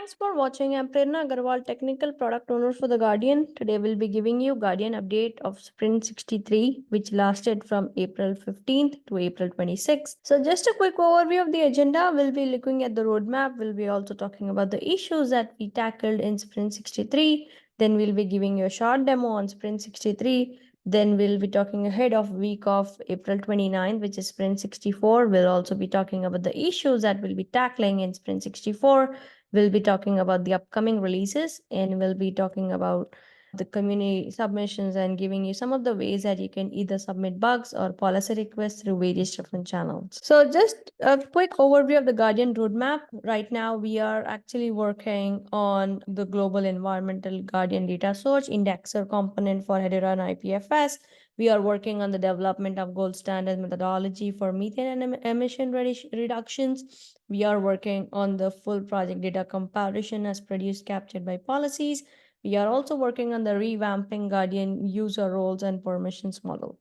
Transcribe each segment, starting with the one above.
Thanks for watching. I'm Prerna Agarwal, Technical Product Owner for The Guardian. Today we'll be giving you Guardian update of Sprint 63, which lasted from April 15th to April 26th. So just a quick overview of the agenda. We'll be looking at the roadmap. We'll be also talking about the issues that we tackled in Sprint 63. Then we'll be giving you a short demo on Sprint 63. Then we'll be talking ahead of week of April 29th, which is Sprint 64. We'll also be talking about the issues that we'll be tackling in Sprint 64. We'll be talking about the upcoming releases, and we'll be talking about the community submissions and giving you some of the ways that you can either submit bugs or policy requests through various different channels. So just a quick overview of the Guardian roadmap. Right now, we are actually working on the global environmental Guardian data source indexer component for Hedera and IPFS. We are working on the development of gold standard methodology for methane and emission reductions. We are working on the full project data comparison as produced captured by policies. We are also working on the revamping Guardian user roles and permissions model.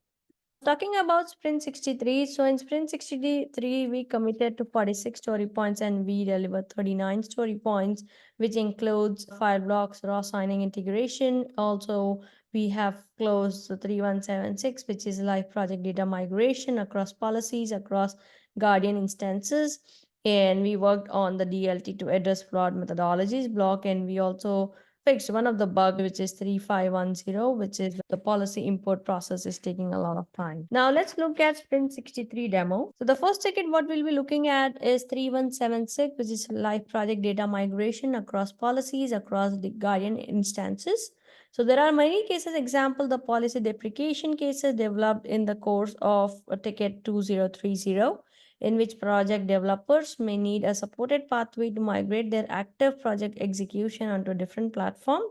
Talking about Sprint 63, so in Sprint 63, we committed to 46 story points and we delivered 39 story points, which includes Fireblocks, raw signing integration. Also, we have closed the 3176, which is live project data migration across policies, across Guardian instances. And we worked on the DLT to address flawed methodologies block, and we also fixed one of the bugs, which is 3510, which is the policy import process is taking a lot of time. Now let's look at Sprint 63 demo. So the first ticket what we'll be looking at is 3176, which is live project data migration across policies, across the Guardian instances. So there are many cases, example, the policy deprecation cases developed in the course of a ticket 2030, in which project developers may need a supported pathway to migrate their active project execution onto a different platform.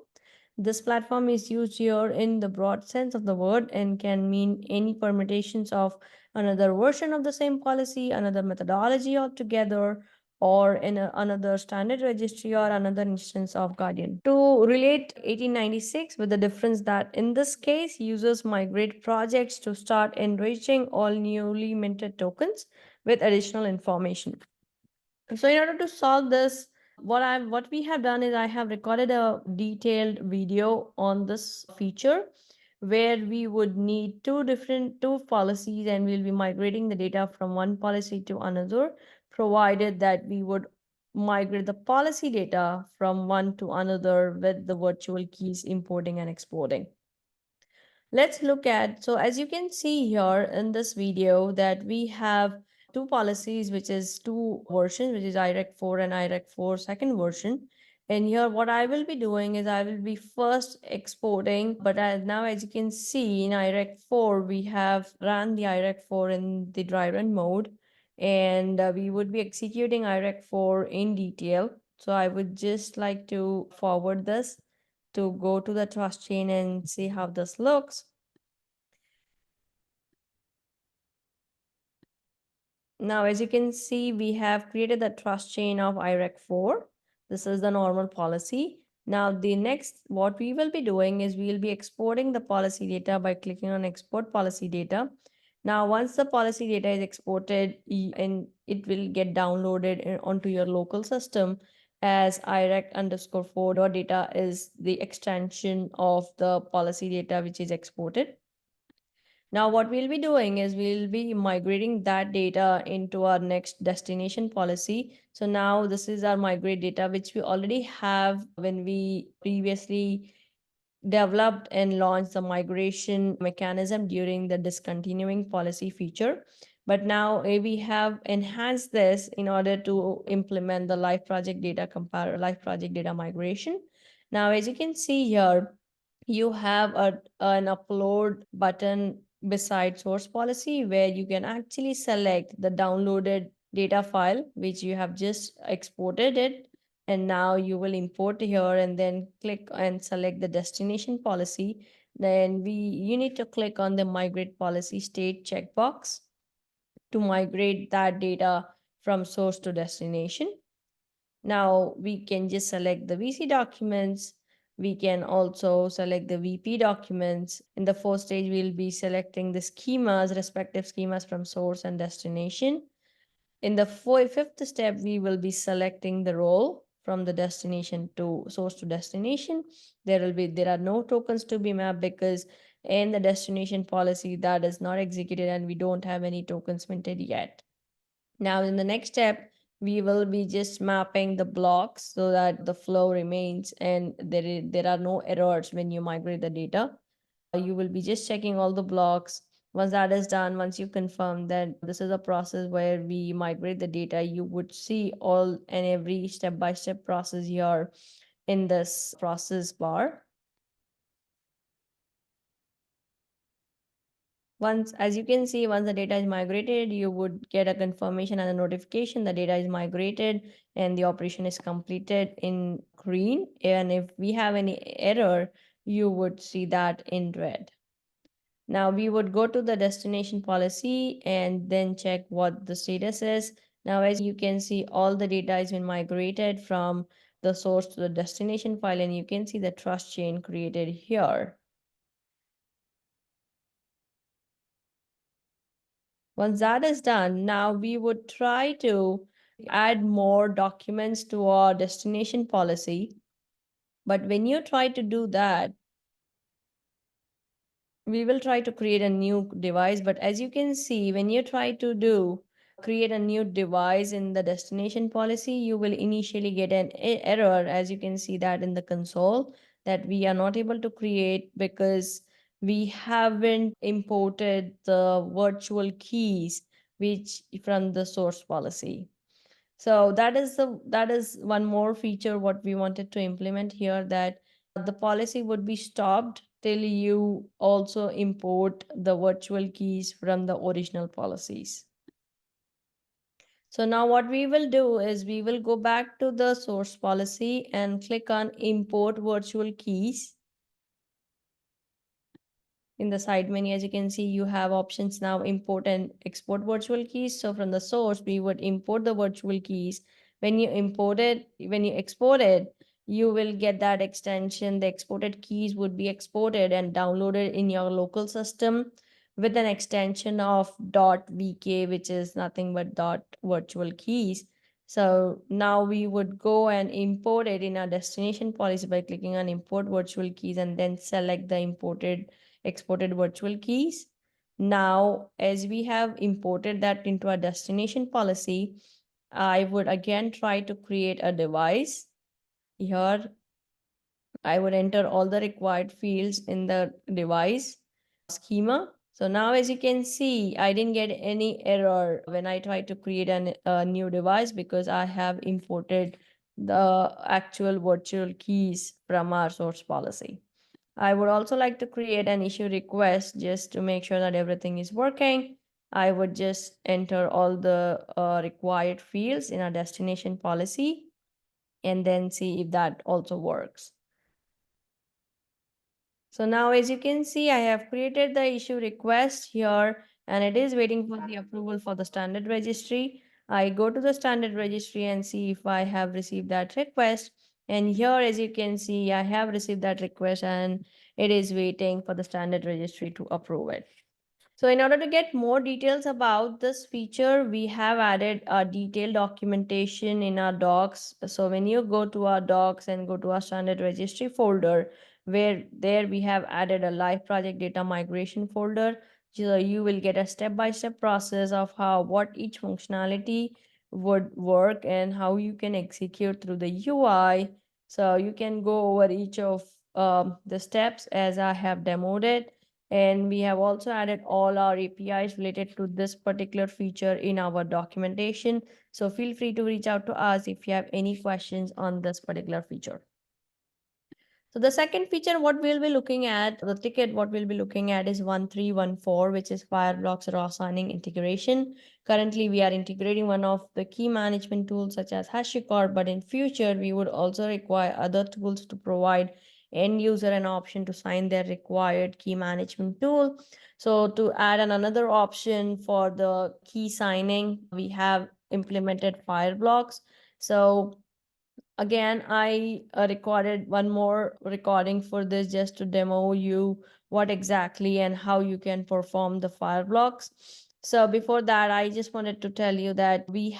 This platform is used here in the broad sense of the word and can mean any permutations of another version of the same policy, another methodology altogether, or in another standard registry or another instance of Guardian. To relate 1896 with the difference that in this case, users migrate projects to start enriching all newly minted tokens with additional information. So in order to solve this, what we have done is I have recorded a detailed video on this feature where we would need two policies and we'll be migrating the data from one policy to another, provided that we would migrate the policy data from one to another with the virtual keys importing and exporting. Let's look at, so as you can see here in this video that we have two policies, which is two versions, which is IREC 4 and IREC 4 second version. And here what I will be doing is I will be first exporting, but now as you can see in IREC 4, we have run the IREC 4 in the dry run mode, and we would be executing IREC 4 in detail. So I would just like to forward this to go to the trust chain and see how this looks. Now, as you can see, we have created the trust chain of IREC 4. This is the normal policy. Now, the next, what we will be doing is we will be exporting the policy data by clicking on export policy data. Now, once the policy data is exported, and it will get downloaded onto your local system as IREC_4 data is the extension of the policy data which is exported. Now, what we'll be doing is we'll be migrating that data into our next destination policy. So now this is our migrate data, which we already have when we previously developed and launched the migration mechanism during the discontinuing policy feature. But now we have enhanced this in order to implement the live project data migration. Now, as you can see here, you have an upload button beside source policy where you can actually select the downloaded data file which you have just exported it, and now you will import here and then click and select the destination policy. Then you need to click on the migrate policy state checkbox to migrate that data from source to destination. Now we can just select the VC documents. We can also select the VP documents. In the first stage, we'll be selecting the schemas, respective schemas from source and destination. In the fifth step, we will be selecting the role from the destination to source to destination. There are no tokens to be mapped because in the destination policy that is not executed and we don't have any tokens minted yet. Now in the next step, we will be just mapping the blocks so that the flow remains and there are no errors when you migrate the data. You will be just checking all the blocks. Once that is done, once you confirm that this is a process where we migrate the data, you would see all and every step-by-step process here in this process bar. Once, as you can see, once the data is migrated, you would get a confirmation and a notification the data is migrated and the operation is completed in green. And if we have any error, you would see that in red. Now we would go to the destination policy and then check what the status is. Now, as you can see, all the data has been migrated from the source to the destination file, and you can see the trust chain created here. Once that is done, now we would try to add more documents to our destination policy. But when you try to do that, we will try to create a new device. But as you can see, when you try to create a new device in the destination policy, you will initially get an error, as you can see that in the console, that we are not able to create because we haven't imported the virtual keys which from the source policy. So that is one more feature what we wanted to implement here, that the policy would be stopped till you also import the virtual keys from the original policies. So now what we will do is we will go back to the source policy and click on import virtual keys. In the side menu, as you can see, you have options now, import and export virtual keys. So from the source, we would import the virtual keys. When you export it, you will get that extension. The exported keys would be exported and downloaded in your local system with an extension of .vk, which is nothing but .virtual keys. So now we would go and import it in our destination policy by clicking on import virtual keys and then select the exported virtual keys. Now, as we have imported that into our destination policy, I would again try to create a device. Here, I would enter all the required fields in the device schema. So now, as you can see, I didn't get any error when I tried to create a new device because I have imported the actual virtual keys from our source policy. I would also like to create an issue request just to make sure that everything is working. I would just enter all the required fields in our destination policy and then see if that also works. So now, as you can see, I have created the issue request here and it is waiting for the approval for the standard registry. I go to the standard registry and see if I have received that request. And here, as you can see, I have received that request and it is waiting for the standard registry to approve it. So in order to get more details about this feature, we have added a detailed documentation in our docs. So when you go to our docs and go to our standard registry folder, where there we have added a live project data migration folder. So you will get a step-by-step process of what each functionality would work and how you can execute through the UI. So you can go over each of the steps as I have demoed it. And we have also added all our APIs related to this particular feature in our documentation. So feel free to reach out to us if you have any questions on this particular feature. So the second feature, what we'll be looking at, the ticket, what we'll be looking at is 1314, which is Fireblocks raw signing integration. Currently, we are integrating one of the key management tools such as HashiCorp, but in future, we would also require other tools to provide end user an option to sign their required key management tool. So to add another option for the key signing, we have implemented Fireblocks. So again, I recorded one more recording for this just to demo you what exactly and how you can perform the Fireblocks. So before that, I just wanted to tell you that we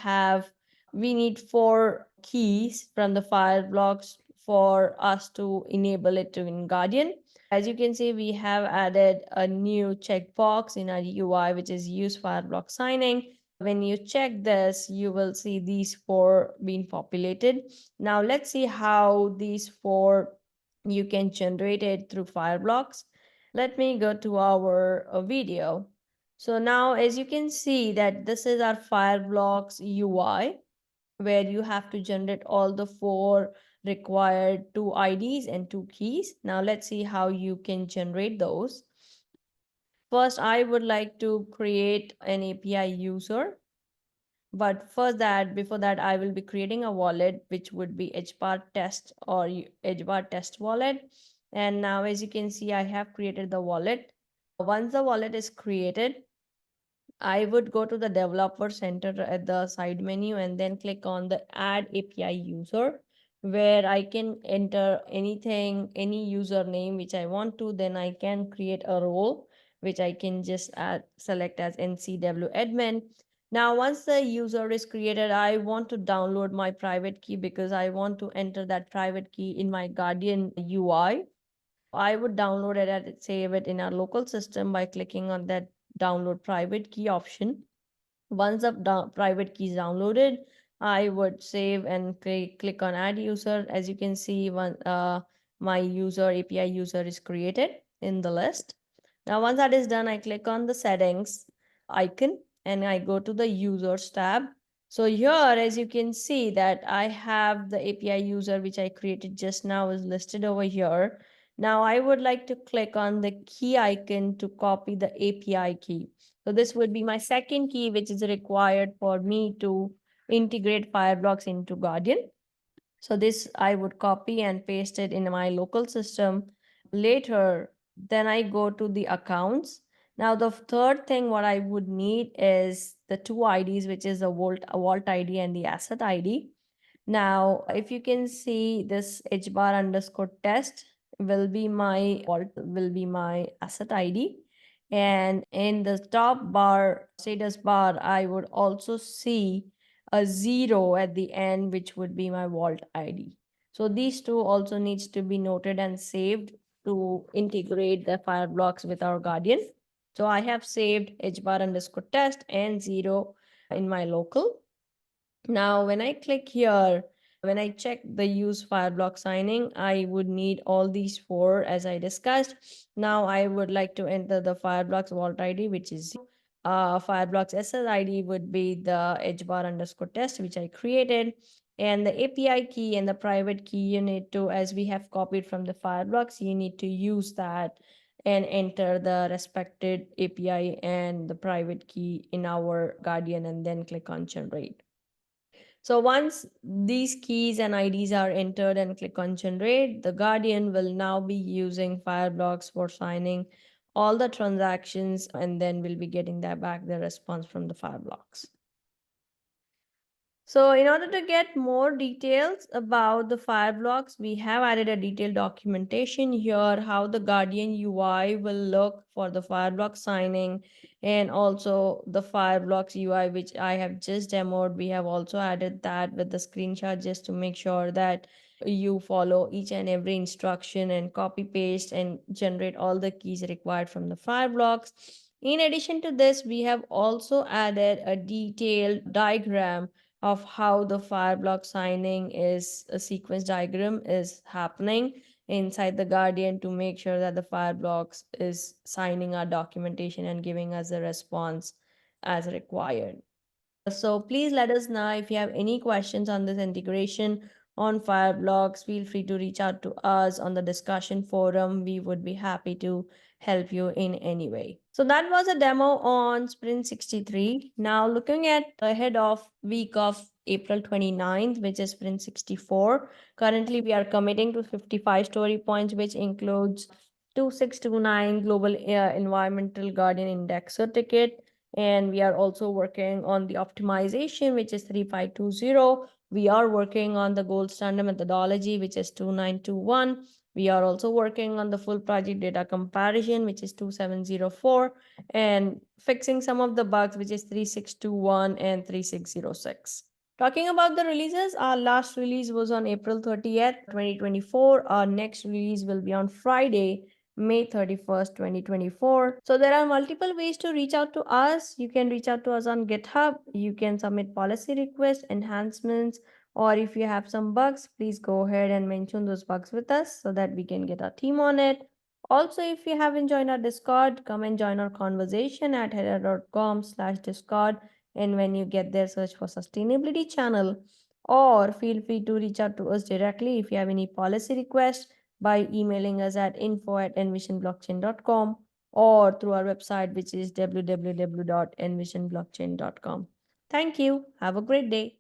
need 4 keys from the Fireblocks for us to enable it to in Guardian. As you can see, we have added a new checkbox in our UI, which is use Fireblock signing. When you check this, you will see these four being populated. Now let's see how these four you can generate it through Fireblocks. Let me go to our video. So now as you can see that this is our Fireblocks UI, where you have to generate all the four required two IDs and two keys. Now let's see how you can generate those. First, I would like to create an API user. But before that, I will be creating a wallet, which would be HBAR test or HBAR test wallet. And now, as you can see, I have created the wallet. Once the wallet is created, I would go to the developer center at the side menu and then click on the add API user, where I can enter anything, any username which I want to. Then I can create a role which I can just select as NCW admin. Now, once the user is created, I want to download my private key because I want to enter that private key in my Guardian UI. I would download it and save it in our local system by clicking on that download private key option. Once the private key is downloaded, I would save and click on add user. As you can see, my user API user is created in the list. Now, once that is done, I click on the settings icon and I go to the users tab. So here, as you can see that I have the API user, which I created just now, is listed over here. Now I would like to click on the key icon to copy the API key. So this would be my second key, which is required for me to integrate Fireblocks into Guardian. So this I would copy and paste it in my local system. Later, then I go to the accounts. Now the third thing what I would need is the two IDs, which is a vault ID and the asset ID. Now, if you can see this hbar underscore test will be my vault, will be my asset ID. And in the top bar, status bar, I would also see a 0 at the end, which would be my vault ID. So these two also needs to be noted and saved to integrate the Fireblocks with our Guardian. So I have saved hbar underscore test and 0 in my local. Now, when I click here, when I check the use Fireblock signing, I would need all these four as I discussed. Now, I would like to enter the Fireblocks vault ID, which is Fireblocks SSID would be the hbar underscore test, which I created. And the API key and the private key you need to, as we have copied from the Fireblocks, you need to use that and enter the respected API and the private key in our Guardian and then click on generate. So once these keys and IDs are entered and click on generate, the Guardian will now be using Fireblocks for signing all the transactions and then we'll be getting that back the response from the Fireblocks. So in order to get more details about the Fireblocks, we have added a detailed documentation here, how the Guardian UI will look for the Fireblock signing and also the Fireblocks UI, which I have just demoed. We have also added that with the screenshot just to make sure that you follow each and every instruction and copy paste and generate all the keys required from the Fireblocks. In addition to this, we have also added a detailed diagram of how the Fireblock signing is a sequence diagram is happening inside the Guardian to make sure that the Fireblocks is signing our documentation and giving us a response as required. So please let us know if you have any questions on this integration on Fireblocks. Feel free to reach out to us on the discussion forum. We would be happy to help you in any way. So that was a demo on Sprint 63. Now looking at ahead of week of April 29th, which is Sprint 64. Currently, we are committing to 55 story points, which includes 2629 Global Environmental Guardian Indexer ticket. And we are also working on the optimization, which is 3520. We are working on the gold standard methodology, which is 2921. We are also working on the full project data comparison, which is 2704, and fixing some of the bugs, which is 3621 and 3606. Talking about the releases, our last release was on April 30th, 2024. Our next release will be on Friday, May 31st, 2024. So there are multiple ways to reach out to us. You can reach out to us on GitHub. You can submit policy requests, enhancements, or if you have some bugs, please go ahead and mention those bugs with us so that we can get our team on it. Also, if you haven't joined our Discord, come and join our conversation at hedera.com/discord. And when you get there, search for sustainability channel, or feel free to reach out to us directly if you have any policy requests by emailing us at info@envisionblockchain.com or through our website, which is www.envisionblockchain.com. Thank you. Have a great day.